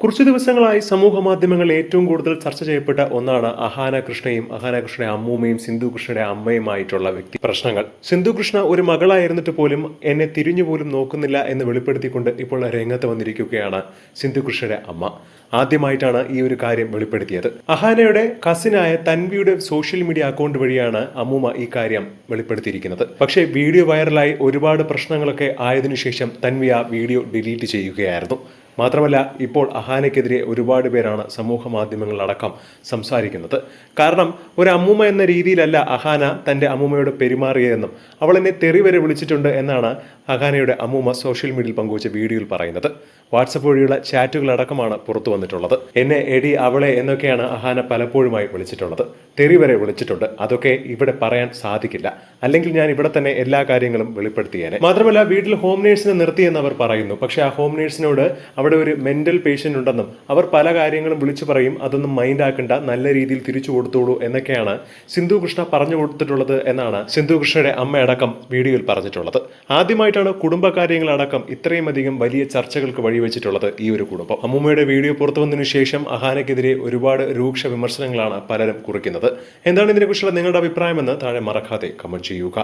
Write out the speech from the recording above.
കുറച്ചു ദിവസങ്ങളായി സമൂഹ മാധ്യമങ്ങളിൽ ഏറ്റവും കൂടുതൽ ചർച്ച ചെയ്യപ്പെട്ട ഒന്നാണ് അഹാന കൃഷ്ണയും അഹാന കൃഷ്ണയുടെ അമ്മൂമ്മയും സിന്ധു കൃഷ്ണയുടെ അമ്മയുമായിട്ടുള്ള വ്യക്തി പ്രശ്നങ്ങൾ. സിന്ധു കൃഷ്ണ ഒരു മകളായിരുന്നിട്ട് പോലും എന്നെ തിരിഞ്ഞു പോലും നോക്കുന്നില്ല എന്ന് വെളിപ്പെടുത്തിക്കൊണ്ട് ഇപ്പോൾ രംഗത്ത് വന്നിരിക്കുകയാണ് സിന്ധു കൃഷ്ണയുടെ അമ്മ. ആദ്യമായിട്ടാണ് ഈ ഒരു കാര്യം വെളിപ്പെടുത്തിയത്. അഹാനയുടെ കസിനായ തൻവിയുടെ സോഷ്യൽ മീഡിയ അക്കൗണ്ട് വഴിയാണ് അമ്മൂമ്മ ഈ കാര്യം വെളിപ്പെടുത്തിയിരിക്കുന്നത്. പക്ഷേ വീഡിയോ വൈറലായി ഒരുപാട് പ്രശ്നങ്ങളൊക്കെ ആയതിനു ശേഷം തൻവി ആ വീഡിയോ ഡിലീറ്റ് ചെയ്യുകയായിരുന്നു. മാത്രമല്ല, ഇപ്പോൾ അഹാനയ്ക്കെതിരെ ഒരുപാട് പേരാണ് സമൂഹ മാധ്യമങ്ങളിലടക്കം സംസാരിക്കുന്നത്. കാരണം ഒരു അമ്മൂമ്മ എന്ന രീതിയിലല്ല അഹാന തൻ്റെ അമ്മൂമ്മയോട് പെരുമാറിയതെന്നും അവൾ എന്നെ തെറി വരെ വിളിച്ചിട്ടുണ്ട് എന്നാണ് അഹാനയുടെ അമ്മൂമ്മ സോഷ്യൽ മീഡിയയിൽ പങ്കുവച്ച വീഡിയോയിൽ പറയുന്നത്. വാട്സപ്പ് വഴിയുള്ള ചാറ്റുകളടക്കമാണ് പുറത്തു വന്നിട്ടുള്ളത്. എന്നെ എടി അവളെ എന്നൊക്കെയാണ് അഹാന പലപ്പോഴുമായി വിളിച്ചിട്ടുള്ളത്. തെറി വരെ വിളിച്ചിട്ടുണ്ട്. അതൊക്കെ ഇവിടെ പറയാൻ സാധിക്കില്ല, അല്ലെങ്കിൽ ഞാൻ ഇവിടെ തന്നെ എല്ലാ കാര്യങ്ങളും വെളിപ്പെടുത്തിയേനെ. മാത്രമല്ല, വീട്ടിൽ ഹോം നേഴ്സിനെ നിർത്തിയെന്ന് അവർ പറയുന്നു. പക്ഷേ ആ ഹോം നേഴ്സിനോട് അവിടെ ഒരു മെന്റൽ പേഷ്യന്റ് ഉണ്ടെന്നും അവർ പല കാര്യങ്ങളും വിളിച്ചു പറയും, അതൊന്നും മൈൻഡ് ആക്കണ്ട, നല്ല രീതിയിൽ തിരിച്ചു കൊടുത്തോളൂ എന്നൊക്കെയാണ് സിന്ധു കൃഷ്ണ പറഞ്ഞു കൊടുത്തിട്ടുള്ളത് എന്നാണ് സിന്ധു കൃഷ്ണയുടെ അമ്മയടക്കം വീഡിയോയിൽ പറഞ്ഞിട്ടുള്ളത്. ആദ്യമായിട്ടാണ് കുടുംബകാര്യങ്ങളടക്കം ഇത്രയും അധികം വലിയ ചർച്ചകൾക്ക് വഴിവെച്ചിട്ടുള്ളത് ഈ ഒരു കുടുംബം. അമ്മൂമ്മയുടെ വീഡിയോ പുറത്തു വന്നതിനു ശേഷം അഹാനയ്ക്കെതിരെ ഒരുപാട് രൂക്ഷ വിമർശനങ്ങളാണ് പലരും കുറിക്കുന്നത്. എന്താണ് ഇതിനെക്കുറിച്ചുള്ള നിങ്ങളുടെ അഭിപ്രായമെന്ന് താഴെ മറക്കാതെ കമന്റ് ചെയ്യുക.